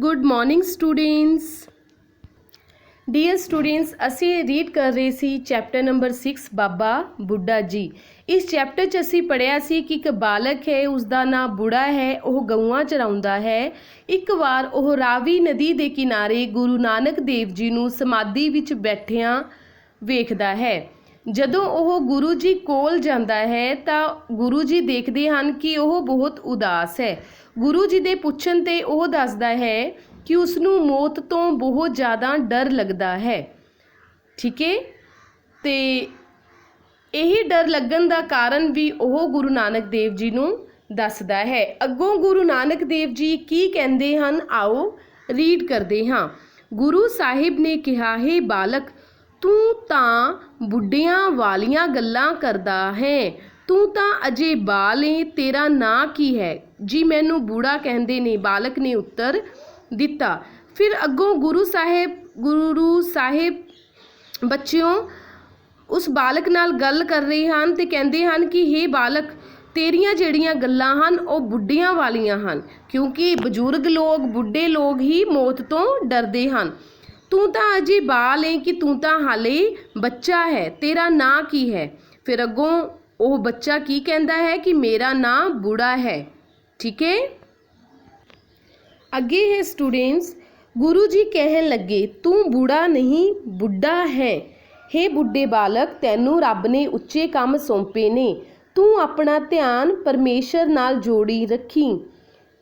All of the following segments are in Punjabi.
Good morning students. Dear students, असी रीड कर रहे सी चैप्टर नंबर 6 बाबा बुढ़ा जी। इस चैप्टर च असी पढ़िया सी कि एक बालक है, उसका नाम बुढ़ा है, वह गऊआं चराउंदा है। एक बार वह रावी नदी के किनारे गुरु नानक देव जी नूं समाधि विच बैठिया वेखदा है। जदों वह गुरु जी कोल जाता है तो गुरु जी देखते हैं कि वह बहुत उदास है। गुरु जी दे पुछण ते वह दसदा है कि उसनूं मौत तो बहुत ज़्यादा डर लगता है। ठीक है, तो यही डर लगन का कारण भी वह गुरु नानक देव जी नूं दसदा है। अगों गुरु नानक देव जी की कहते हैं, आओ रीड करते हाँ। गुरु साहिब ने कहा, हे बालक, तू तां बुढ़ियां वालियां गल्लां करदा है, तू तां अजे बाल है, तेरा नां की है जी? मैनू बूढ़ा कहंदे ने, बालक ने उत्तर दिता। फिर अगों गुरु साहिब बच्चों उस बालक नाल गल कर रहे हैं ते कहंदे हैं कि हे बालक, तेरियां जिहड़ियां गल्लां हन ओह बुढ़ियां वालियां हन, क्योंकि बजुर्ग लोग बुढ़े लोग ही मौत तो डरदे हन। तू तां अजे बाल है कि तू तां हाले बच्चा है, तेरा नां की है? फिर अगों ओह बच्चा की कहंदा है कि मेरा नां बूढ़ा है। ठीक है, अगे है स्टूडेंट्स, गुरु जी कहन लगे, तू बूढ़ा नहीं बुढ़ा है। हे बुढ़े बालक, तैनू रब ने उच्चे काम सौंपे ने, तू अपना ध्यान परमेश्वर नाल जोड़ी रखी।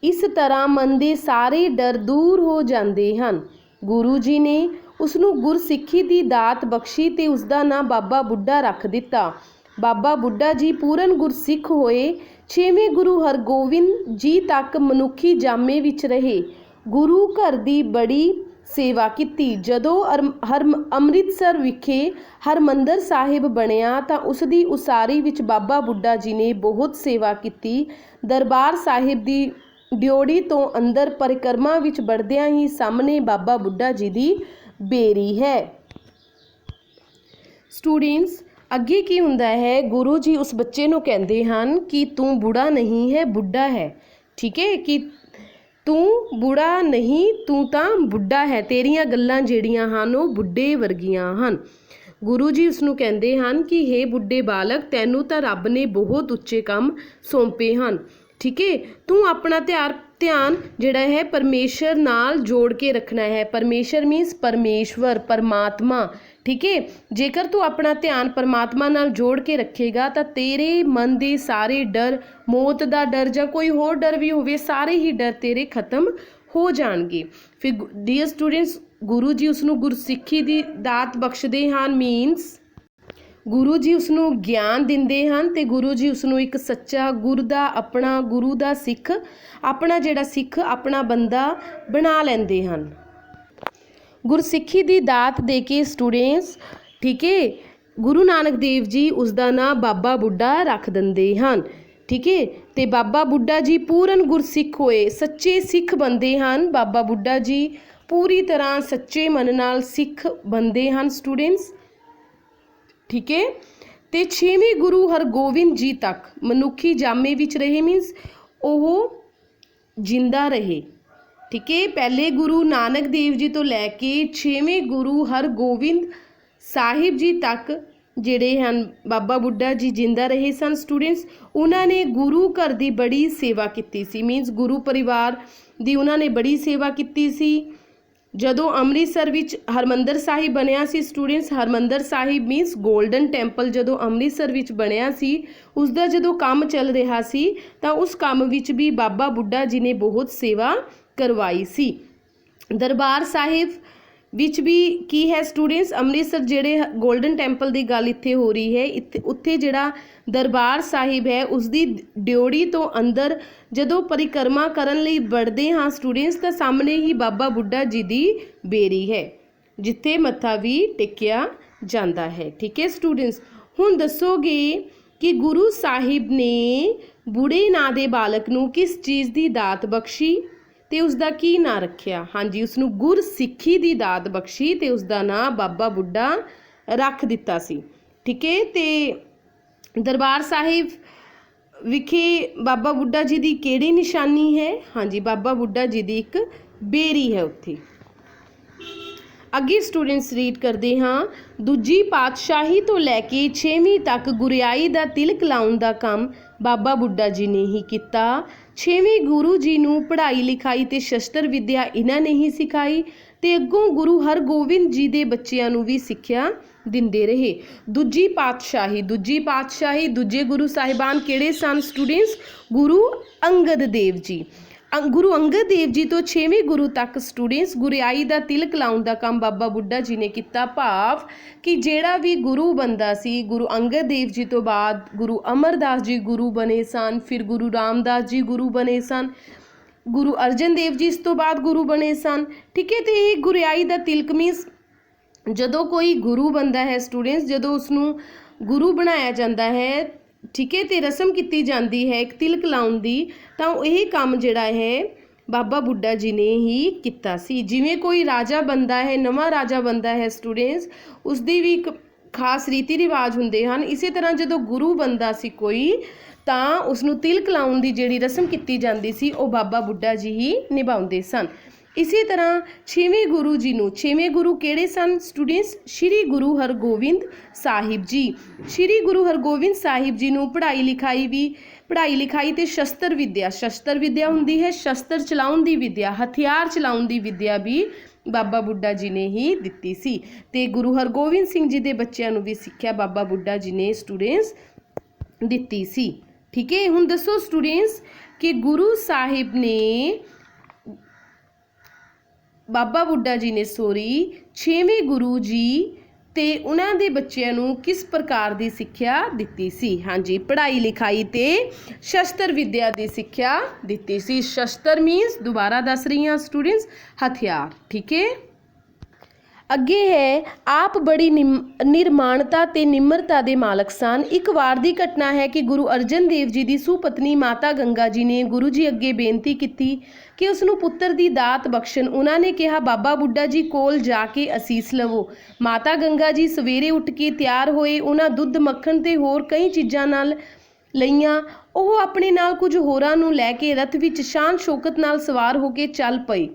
इस तरह मन दे सारे डर दूर हो जाते हैं। गुरु जी ने उसनू गुरसिੱਖੀ की दात बख्शी ते उसका नाम बाबा बुढ़ा रख दिता। बाबा बुढ़ा जी पूर्ण गुरसिੱਖ होए। 6वें गुरु हरगोविंद जी तक मनुखी जामे विच रहे। गुरु घर की बड़ी सेवा की। जदों अमृतसर विखे हरमंदर साहिब बनिया तो उसकी उसारी विच बाबा बुढ़ा जी ने बहुत सेवा की। दरबार साहिब की ड्योड़ी तो अंदर परिक्रमा विच बढ़दियां ही सामने बाबा बुढ़ा जी की बेरी है। स्टूडेंट्स, अगे की हुंदा है, गुरु जी उस बच्चे नूं कहंदे हन कि तू बूढ़ा नहीं है, बुढ़ा है। ठीक है, कि तू बूढ़ा नहीं, तू तां बुढ़ा है, तेरियां गल्लां जिहड़ियां हन ओह बुढ़े वर्गियां हन। गुरु जी उसनूं कहंदे हन कि हे बुढ़े बालक, तैनू तां रब ने बहुत उच्चे काम सौंपे हन। ठीक है, तू अपना ध्यान जिहड़ा है परमेश्वर नाल जोड़ के रखना है। परमेश्वर मीनस परमेश्वर, परमात्मा। ठीक है, जेकर तू अपना ध्यान परमात्मा नाल जोड़ के रखेगा तो तेरे मन के सारे डर, मौत का डर या कोई होर डर भी होवे, सारे ही डर तेरे खत्म हो जाएंगे। फिर डियर स्टूडेंट्स, गुरु जी उसनू गुरसिੱਖੀ की दात बख्शते हैं, मीनस गुरु जी उसनू ज्ञान दिंदे हैं ते गुरु जी उसनू एक सच्चा गुरु दा अपना गुरु दा सिख अपना जिहड़ा सिख अपना बंदा बना लैंदे हैं। गुरसिੱਖੀ की दात दे के स्टूडेंट्स, ठीक है, गुरु नानक देव जी उसका नाम बाबा बुढ़ा रख दिंदे हैं। ठीक है, तो बाबा बुढ़ा जी पूर्ण गुरसिੱਖ होए, सच्चे सिख बनते हैं। बाबा बुढ़ा जी पूरी तरह सच्चे मन नाल सिख बनते हैं स्टूडेंट्स। ठीक है, तो 6वें गुरु हरगोविंद जी तक मनुखी जामे विच रहे, मीनस वह जिंदा रहे। ठीक है, पहले गुरु नानक देव जी तो लैके 6वें गुरु हरगोविंद साहिब जी तक जिहड़े हैं बाबा बुढ़ा जी जिंदा रहे सन स्टूडेंट्स। उन्होंने गुरु घर की बड़ी सेवा की सी, मीनस गुरु परिवार की उन्होंने बड़ी सेवा की सी। जदों अमृतसर विच हरमंदर साहिब बनिया सी students, Harmandir Sahib means golden temple जदों अमृतसर विच बनिया सी, उसका जदों काम चल रहा सी तां उस काम विच भी बाबा बुढ़ा जी ने बहुत सेवा करवाई सी। दरबार साहिब विच भी की है स्टूडेंट्स, अमृतसर जेड़े गोल्डन टैंपल की गल इत्थे हो रही है, उत्थे जिहड़ा दरबार साहिब है उसकी ड्योड़ी तो अंदर जदों परिक्रमा करन लई बढ़दे हाँ स्टूडेंट्स, तो सामने ही बाबा बुढ़ा जी की बेरी है जिथे मत्था भी टेकिया जाता है। ठीक है स्टूडेंट्स, हुण दसोगे कि गुरु साहिब ने बूढ़े नां दे बालक नूं किस चीज़ की दात बख्शी ते उसका की नां रखिया? हाँ जी, उसनू गुरसिੱਖੀ की दात बख्शी ते उसका नाम बाबा बुढ़ा रख दिता सी। ठीक है, तो दरबार साहिब विखे बाबा बुढ़ा जी की केड़ी निशानी है? हाँ जी, बाबा बुढ़ा जी की एक ਬੇਰੀ ਹੈ ਉੱਥੇ। ਅੱਗੇ ਸਟੂਡੈਂਟਸ ਰੀਡ ਕਰਦੇ ਹਾਂ। ਦੂਜੀ ਪਾਤਸ਼ਾਹੀ ਤੋਂ ਲੈ ਕੇ 6ਵੀਂ ਤੱਕ ਗੁਰਿਆਈ ਦਾ ਤਿਲਕ ਲਾਉਣ ਦਾ ਕੰਮ ਬਾਬਾ ਬੁੱਢਾ ਜੀ ਨੇ ਹੀ ਕੀਤਾ। 6ਵੇਂ ਗੁਰੂ ਜੀ ਨੂੰ ਪੜ੍ਹਾਈ ਲਿਖਾਈ ਤੇ ਸ਼ਸਤਰ ਵਿੱਦਿਆ ਇਹਨਾਂ ਨੇ ਹੀ ਸਿਖਾਈ ਤੇ ਅੱਗੋਂ ਗੁਰੂ ਹਰਗੋਬਿੰਦ ਜੀ ਦੇ ਬੱਚਿਆਂ ਨੂੰ ਵੀ ਸਿੱਖਿਆ ਦਿੰਦੇ ਰਹੇ। ਦੂਜੀ ਪਾਤਸ਼ਾਹੀ ਦੂਜੇ ਗੁਰੂ ਸਾਹਿਬਾਨ ਕਿਹੜੇ ਸਨ ਸਟੂਡੈਂਟਸ? ਗੁਰੂ ਅੰਗਦ ਦੇਵ ਜੀ। ਗੁਰੂ ਅੰਗਦ ਦੇਵ ਜੀ ਤੋਂ 6ਵੇਂ ਗੁਰੂ ਤੱਕ ਸਟੂਡੈਂਟਸ ਗੁਰਿਆਈ ਦਾ ਤਿਲਕ ਲਾਉਣ ਦਾ ਕੰਮ ਬਾਬਾ ਬੁੱਢਾ ਜੀ ਨੇ ਕੀਤਾ। ਭਾਵ ਕਿ ਜਿਹੜਾ ਵੀ ਗੁਰੂ ਬੰਦਾ ਸੀ, ਗੁਰੂ ਅੰਗਦ ਦੇਵ ਜੀ ਤੋਂ ਬਾਅਦ ਗੁਰੂ ਅਮਰਦਾਸ ਜੀ ਗੁਰੂ ਬਣੇ ਸਨ, ਫਿਰ ਗੁਰੂ ਰਾਮਦਾਸ ਜੀ ਗੁਰੂ ਬਣੇ ਸਨ, ਗੁਰੂ ਅਰਜਨ ਦੇਵ ਜੀ ਇਸ ਤੋਂ ਬਾਅਦ ਗੁਰੂ ਬਣੇ ਸਨ। ਠੀਕ ਹੈ, ਤੇ ਇਹ ਗੁਰਿਆਈ ਦਾ ਤਿਲਕ ਮੀਨਸ ਜਦੋਂ ਕੋਈ ਗੁਰੂ ਬੰਦਾ ਹੈ ਸਟੂਡੈਂਟਸ, ਜਦੋਂ ਉਸਨੂੰ ਗੁਰੂ ਬਣਾਇਆ ਜਾਂਦਾ ਹੈ, ਠੀਕ ਹੈ, ਤੇ ਰਸਮ ਕੀਤੀ ਜਾਂਦੀ ਹੈ ਇੱਕ ਤਿਲਕ ਲਾਉਣ ਦੀ, ਤਾਂ ਇਹ ਕੰਮ ਜਿਹੜਾ ਹੈ ਬਾਬਾ ਬੁੱਢਾ ਜੀ ਨੇ ਹੀ ਕੀਤਾ ਸੀ। ਜਿਵੇਂ ਕੋਈ ਰਾਜਾ ਬੰਦਾ ਹੈ, ਨਵਾਂ ਰਾਜਾ ਬੰਦਾ ਹੈ ਸਟੂਡੈਂਟਸ, ਉਸਦੀ ਵੀ ਇੱਕ ਖਾਸ ਰੀਤੀ ਰਿਵਾਜ ਹੁੰਦੇ ਹਨ। ਇਸੇ ਤਰ੍ਹਾਂ ਜਦੋਂ ਗੁਰੂ ਬੰਦਾ ਸੀ ਕੋਈ, ਤਾਂ ਉਸਨੂੰ ਤਿਲਕ ਲਾਉਣ ਦੀ ਜਿਹੜੀ ਰਸਮ ਕੀਤੀ ਜਾਂਦੀ ਸੀ ਉਹ ਬਾਬਾ ਬੁੱਢਾ ਜੀ ਹੀ ਨਿਭਾਉਂਦੇ ਸਨ। ਇਸੇ ਤਰ੍ਹਾਂ 6ਵੇਂ ਗੁਰੂ ਜੀ ਨੂੰ, 6ਵੇਂ ਗੁਰੂ ਕਿਹੜੇ ਸਨ ਸਟੂਡੈਂਟਸ? ਸ਼੍ਰੀ ਗੁਰੂ ਹਰਗੋਬਿੰਦ ਸਾਹਿਬ ਜੀ। ਸ਼੍ਰੀ ਗੁਰੂ ਹਰਗੋਬਿੰਦ ਸਾਹਿਬ ਜੀ ਨੂੰ ਪੜ੍ਹਾਈ ਲਿਖਾਈ ਤੇ ਸ਼ਸਤਰ ਵਿੱਦਿਆ ਹੁੰਦੀ ਹੈ ਸ਼ਸਤਰ ਚਲਾਉਣ ਦੀ ਵਿੱਦਿਆ, ਹਥਿਆਰ ਚਲਾਉਣ ਦੀ ਵਿੱਦਿਆ ਵੀ ਬਾਬਾ ਬੁੱਢਾ ਜੀ ਨੇ ਹੀ ਦਿੱਤੀ ਸੀ। ਤੇ ਗੁਰੂ ਹਰਗੋਬਿੰਦ ਸਿੰਘ ਜੀ ਦੇ ਬੱਚਿਆਂ ਨੂੰ ਵੀ ਸਿੱਖਿਆ ਬਾਬਾ ਬੁੱਢਾ ਜੀ ਨੇ ਸਟੂਡੈਂਟਸ ਦਿੱਤੀ ਸੀ। ਠੀਕ ਹੈ, ਹੁਣ ਦੱਸੋ ਸਟੂਡੈਂਟਸ ਕਿ ਗੁਰੂ ਸਾਹਿਬ ਨੇ ਬਾਬਾ ਬੁੱਢਾ ਜੀ ਨੇ 6ਵੇਂ ਗੁਰੂ ਜੀ ਤੇ ਉਹਨਾਂ ਦੇ ਬੱਚਿਆਂ ਨੂੰ ਕਿਸ ਪ੍ਰਕਾਰ ਦੀ ਸਿੱਖਿਆ ਦਿੱਤੀ ਸੀ? ਹਾਂਜੀ, ਪੜ੍ਹਾਈ ਲਿਖਾਈ ਤੇ ਸ਼ਸਤਰ ਵਿੱਦਿਆ ਦੀ ਸਿੱਖਿਆ ਦਿੱਤੀ ਸੀ। ਸ਼ਸਤਰ ਮੀਨਸ ਦੁਬਾਰਾ ਦੱਸ ਰਹੀ ਹਾਂ ਸਟੂਡੈਂਟਸ, ਹਥਿਆਰ। ਠੀਕ ਹੈ, ਅੱਗੇ ਹੈ ਆਪ ਬੜੀ ਨਿਰਮਾਣਤਾ ਤੇ ਨਿਮਰਤਾ ਦੇ ਮਾਲਕ ਸਨ। ਇੱਕ ਵਾਰ ਦੀ ਘਟਨਾ ਹੈ ਕਿ ਗੁਰੂ ਅਰਜਨ ਦੇਵ ਜੀ ਦੀ ਸੁਪਤਨੀ ਮਾਤਾ ਗੰਗਾ ਜੀ ਨੇ ਗੁਰੂ ਜੀ ਅੱਗੇ ਬੇਨਤੀ ਕੀਤੀ ਕਿ ਉਸ ਨੂੰ ਪੁੱਤਰ ਦੀ ਦਾਤ ਬਖਸ਼ਣ। ਉਹਨਾਂ ਨੇ ਕਿਹਾ ਬਾਬਾ ਬੁੱਢਾ ਜੀ ਕੋਲ ਜਾ ਕੇ ਅਸੀਸ ਲਵੋ। ਮਾਤਾ ਗੰਗਾ ਜੀ ਸਵੇਰੇ ਉੱਠ ਕੇ ਤਿਆਰ ਹੋਏ। ਉਹਨਾਂ ਦੁੱਧ ਮੱਖਣ ਤੇ ਹੋਰ ਕਈ ਚੀਜ਼ਾਂ ਨਾਲ ਲਈਆਂ। ਉਹ ਆਪਣੇ ਨਾਲ ਕੁਝ ਹੋਰਾਂ ਨੂੰ ਲੈ ਕੇ ਰਥ ਵਿੱਚ ਸ਼ਾਨ ਸ਼ੌਕਤ ਨਾਲ ਸਵਾਰ ਹੋ ਕੇ ਚੱਲ ਪਏ।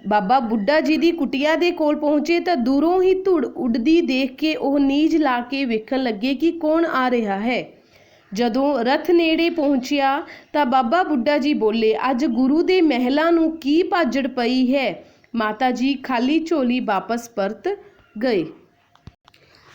ਬਾਬਾ ਬੁੱਢਾ ਜੀ ਦੀ ਕੁਟੀਆ ਦੇ ਕੋਲ ਪਹੁੰਚੇ ਤਾਂ ਦੂਰੋਂ ਹੀ ਧੁੜ ਉੱਡਦੀ ਦੇਖ ਕੇ ਉਹ ਨੀਝ ਲਾ ਕੇ ਵੇਖਣ ਲੱਗੇ ਕਿ ਕੌਣ ਆ ਰਿਹਾ ਹੈ। ਜਦੋਂ ਰਥ ਨੇੜੇ ਪਹੁੰਚਿਆ ਤਾਂ ਬਾਬਾ ਬੁੱਢਾ ਜੀ ਬੋਲੇ, ਅੱਜ ਗੁਰੂ ਦੇ ਮਹਿਲਾਂ ਨੂੰ ਕੀ ਭਾਜੜ ਪਈ ਹੈ? ਮਾਤਾ ਜੀ ਖਾਲੀ ਝੋਲੀ ਵਾਪਸ ਪਰਤ ਗਏ।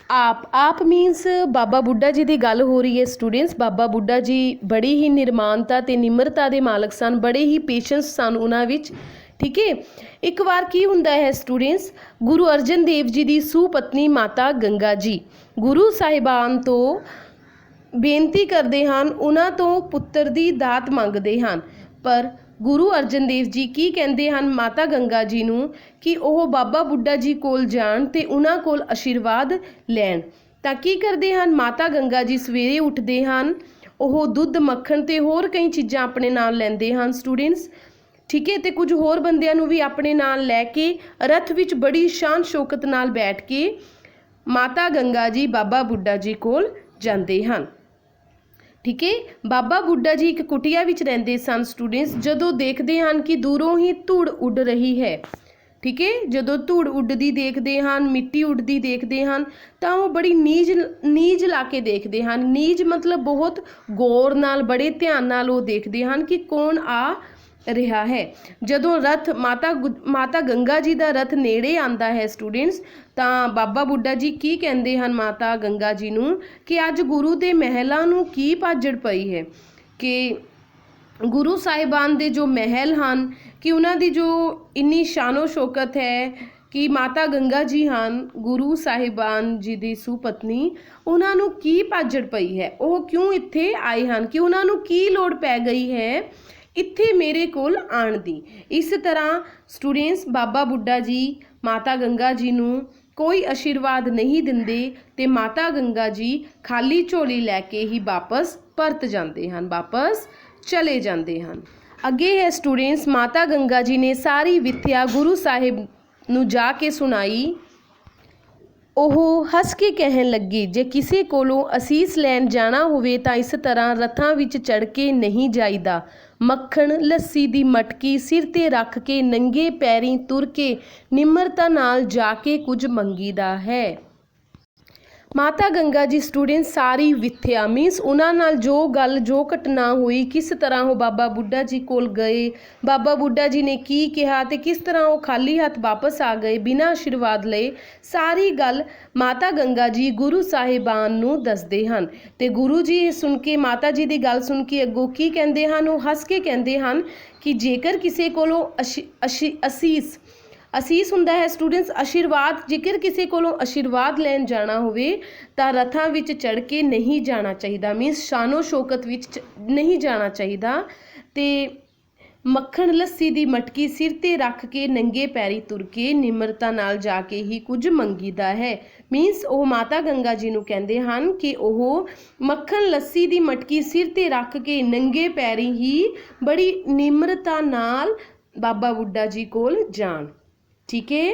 ਆਪ ਮੀਨਸ ਬਾਬਾ ਬੁੱਢਾ ਜੀ ਦੀ ਗੱਲ ਹੋ ਰਹੀ ਹੈ ਸਟੂਡੈਂਟਸ। ਬਾਬਾ ਬੁੱਢਾ ਜੀ ਬੜੀ ਹੀ ਨਿਰਮਾਨਤਾ ਤੇ ਨਿਮਰਤਾ ਦੇ ਮਾਲਕ ਸਨ, ਬੜੇ ਹੀ ਪੇਸ਼ੈਂਸ ਸਨ ਉਹਨਾਂ ਵਿੱਚ। ਠੀਕ ਹੈ, ਇੱਕ ਵਾਰ ਕੀ ਹੁੰਦਾ ਹੈ ਸਟੂਡੈਂਟਸ, ਗੁਰੂ ਅਰਜਨ ਦੇਵ ਜੀ ਦੀ ਸੁਪਤਨੀ ਮਾਤਾ ਗੰਗਾ ਜੀ ਗੁਰੂ ਸਾਹਿਬਾਨ ਤੋਂ ਬੇਨਤੀ ਕਰਦੇ ਹਨ, ਉਹਨਾਂ ਤੋਂ ਪੁੱਤਰ ਦੀ ਦਾਤ ਮੰਗਦੇ ਹਨ। ਪਰ ਗੁਰੂ ਅਰਜਨ ਦੇਵ ਜੀ ਕੀ ਕਹਿੰਦੇ ਹਨ ਮਾਤਾ ਗੰਗਾ ਜੀ ਨੂੰ ਕਿ ਉਹ ਬਾਬਾ ਬੁੱਢਾ ਜੀ ਕੋਲ ਜਾਣ ਤੇ ਉਹਨਾਂ ਕੋਲ ਆਸ਼ੀਰਵਾਦ ਲੈਣ। ਤਾਂ ਕੀ ਕਰਦੇ ਹਨ ਮਾਤਾ ਗੰਗਾ ਜੀ? ਸਵੇਰੇ ਉੱਠਦੇ ਹਨ, ਉਹ ਦੁੱਧ ਮੱਖਣ ਤੇ ਹੋਰ ਕਈ ਚੀਜ਼ਾਂ ਆਪਣੇ ਨਾਲ ਲੈਂਦੇ ਹਨ ਸਟੂਡੈਂਟਸ। ਠੀਕ ਹੈ, ਤੇ ਕੁਝ ਹੋਰ ਬੰਦਿਆਂ ਨੂੰ ਵੀ ਆਪਣੇ ਨਾਲ ਲੈ ਕੇ ਰਥ ਵਿੱਚ ਬੜੀ ਸ਼ਾਨ ਸ਼ੌਕਤ ਨਾਲ ਬੈਠ ਕੇ ਮਾਤਾ ਗੰਗਾ ਜੀ ਬਾਬਾ ਬੁੱਢਾ ਜੀ ਕੋਲ ਜਾਂਦੇ ਹਨ। ਠੀਕ ਹੈ, ਬਾਬਾ ਬੁੱਢਾ ਜੀ ਇੱਕ ਕੁਟੀਆ ਵਿੱਚ ਰਹਿੰਦੇ ਸਨ ਸਟੂਡੈਂਟਸ। ਜਦੋਂ ਦੇਖਦੇ ਹਨ ਕਿ ਦੂਰੋਂ ਹੀ ਧੂੜ ਉੱਡ ਰਹੀ ਹੈ, ਠੀਕ ਹੈ, ਜਦੋਂ ਧੂੜ ਉੱਡਦੀ ਦੇਖਦੇ ਹਨ, ਮਿੱਟੀ ਉੱਡਦੀ ਦੇਖਦੇ ਹਨ, ਤਾਂ ਉਹ ਬੜੀ ਨੀਝ ਲਾ ਕੇ ਦੇਖਦੇ ਹਨ। ਨੀਝ ਮਤਲਬ ਬਹੁਤ ਗੌਰ ਨਾਲ, ਬੜੇ ਧਿਆਨ ਨਾਲ ਉਹ ਦੇਖਦੇ ਹਨ ਕਿ ਕੌਣ ਆ ਰਿਹਾ ਹੈ। ਜਦੋਂ ਰਥ ਮਾਤਾ ਗੰਗਾ ਜੀ ਦਾ ਰਥ ਨੇੜੇ ਆਂਦਾ ਹੈ ਸਟੂਡੈਂਟਸ, ਤਾਂ ਬਾਬਾ ਬੁੱਢਾ ਜੀ ਕੀ ਕਹਿੰਦੇ ਹਨ ਮਾਤਾ ਗੰਗਾ ਜੀ ਨੂੰ ਕਿ ਅੱਜ ਗੁਰੂ ਦੇ ਮਹਿਲਾਂ ਨੂੰ ਕੀ ਭਾਜੜ ਪਈ ਹੈ, ਕਿ ਗੁਰੂ ਸਾਹਿਬਾਨ ਦੇ ਜੋ ਮਹਿਲ ਹਨ, ਕਿ ਉਹਨਾਂ ਦੀ ਜੋ ਇੰਨੀ ਸ਼ਾਨੋ ਸ਼ੌਕਤ ਹੈ, ਕਿ ਮਾਤਾ ਗੰਗਾ ਜੀ ਹਨ ਗੁਰੂ ਸਾਹਿਬਾਨ ਜੀ ਦੀ ਸੁਪਤਨੀ, ਉਹਨਾਂ ਨੂੰ ਕੀ ਭਾਜੜ ਪਈ ਹੈ, ਉਹ ਕਿਉਂ ਇੱਥੇ ਆਏ ਹਨ, ਕਿ ਉਹਨਾਂ ਨੂੰ ਕੀ ਲੋੜ ਪੈ ਗਈ ਹੈ ਇੱਥੇ ਮੇਰੇ ਕੋਲ ਆਉਣ ਦੀ। ਇਸ ਤਰ੍ਹਾਂ ਸਟੂਡੈਂਟਸ ਬਾਬਾ ਬੁੱਢਾ ਜੀ ਮਾਤਾ ਗੰਗਾ ਜੀ ਨੂੰ ਕੋਈ ਆਸ਼ੀਰਵਾਦ ਨਹੀਂ ਦਿੰਦੇ ਤੇ ਮਾਤਾ ਗੰਗਾ ਜੀ ਖਾਲੀ ਝੋਲੀ ਲੈ ਕੇ ਹੀ ਵਾਪਸ ਪਰਤ ਜਾਂਦੇ ਹਨ, ਵਾਪਸ ਚਲੇ ਜਾਂਦੇ ਹਨ। ਅੱਗੇ ਹੈ ਸਟੂਡੈਂਟਸ, ਮਾਤਾ ਗੰਗਾ ਜੀ ਨੇ ਸਾਰੀ ਵਿੱਥਿਆ ਗੁਰੂ ਸਾਹਿਬ ਨੂੰ ਜਾ ਕੇ ਸੁਣਾਈ। ਉਹ ਹੱਸ ਕੇ ਕਹਿਣ ਲੱਗੀ, ਜੇ ਕਿਸੇ ਕੋਲੋਂ ਅਸੀਸ ਲੈਣ ਜਾਣਾ ਹੋਵੇ ਤਾਂ ਇਸ ਤਰ੍ਹਾਂ ਰਥਾਂ ਵਿੱਚ ਚੜ੍ਹ ਕੇ ਨਹੀਂ ਜਾਈਦਾ, ਮੱਖਣ ਲੱਸੀ ਦੀ ਮਟਕੀ ਸਿਰ ਤੇ ਰੱਖ ਕੇ ਨੰਗੇ ਪੈਰੀਂ ਤੁਰ ਕੇ ਨਿਮਰਤਾ ਨਾਲ ਜਾ ਕੇ ਕੁਝ ਮੰਗੀਦਾ ਹੈ। ਮਾਤਾ ਗੰਗਾ ਜੀ ਸਟੂਡੈਂਟ ਸਾਰੀ ਵਿਥਿਆ ਮੀਨਸ ਉਹਨਾਂ ਨਾਲ ਜੋ ਘਟਨਾ ਹੋਈ, ਕਿਸ ਤਰ੍ਹਾਂ ਉਹ ਬਾਬਾ ਬੁੱਢਾ ਜੀ ਕੋਲ ਗਏ, ਬਾਬਾ ਬੁੱਢਾ ਜੀ ਨੇ ਕੀ ਕਿਹਾ ਤੇ ਕਿਸ ਤਰ੍ਹਾਂ ਉਹ ਖਾਲੀ ਹੱਥ ਵਾਪਸ ਆ ਗਏ ਬਿਨਾਂ ਆਸ਼ੀਰਵਾਦ ਲਏ, ਸਾਰੀ ਗੱਲ ਮਾਤਾ ਗੰਗਾ ਜੀ ਗੁਰੂ ਸਾਹਿਬਾਨ ਨੂੰ ਦੱਸਦੇ ਹਨ। ਤੇ ਗੁਰੂ ਜੀ ਇਹ ਸੁਣ ਕੇ, ਮਾਤਾ ਜੀ ਦੀ ਗੱਲ ਸੁਣ ਕੇ ਅੱਗੋਂ ਕੀ ਕਹਿੰਦੇ ਹਨ, ਉਹ ਹੱਸ ਕੇ ਕਹਿੰਦੇ ਹਨ ਕਿ ਜੇਕਰ ਕਿਸੇ ਕੋਲੋਂ ਅਸੀਸ ਹੁੰਦਾ ਹੈ ਸਟੂਡੈਂਟਸ ਆਸ਼ੀਰਵਾਦ, ਜੇਕਰ ਕਿਸੇ ਕੋਲੋਂ ਆਸ਼ੀਰਵਾਦ ਲੈਣ ਜਾਣਾ ਹੋਵੇ ਤਾਂ ਰਥਾਂ ਵਿੱਚ ਚੜ੍ਹ ਕੇ ਨਹੀਂ ਜਾਣਾ ਚਾਹੀਦਾ, ਮੀਨਸ ਸ਼ਾਨੋ ਸ਼ੌਕਤ ਵਿੱਚ ਨਹੀਂ ਜਾਣਾ ਚਾਹੀਦਾ। ਤੇ ਮੱਖਣ ਲੱਸੀ ਦੀ ਮਟਕੀ ਸਿਰ ਤੇ ਰੱਖ ਕੇ ਨੰਗੇ ਪੈਰੀ ਤੁਰ ਕੇ ਨਿਮਰਤਾ ਨਾਲ ਜਾ ਕੇ ਹੀ ਕੁਝ ਮੰਗੀਦਾ ਹੈ। ਮੀਨਸ ਉਹ ਮਾਤਾ ਗੰਗਾ ਜੀ ਨੂੰ ਕਹਿੰਦੇ ਹਨ ਕਿ ਉਹ ਮੱਖਣ ਲੱਸੀ ਦੀ ਮਟਕੀ ਸਿਰ ਤੇ ਰੱਖ ਕੇ ਨੰਗੇ ਪੈਰੀ ਹੀ ਬੜੀ ਨਿਮਰਤਾ ਨਾਲ ਬਾਬਾ ਬੁੱਢਾ ਜੀ ਕੋਲ ਜਾਣ। ਠੀਕ ਹੈ।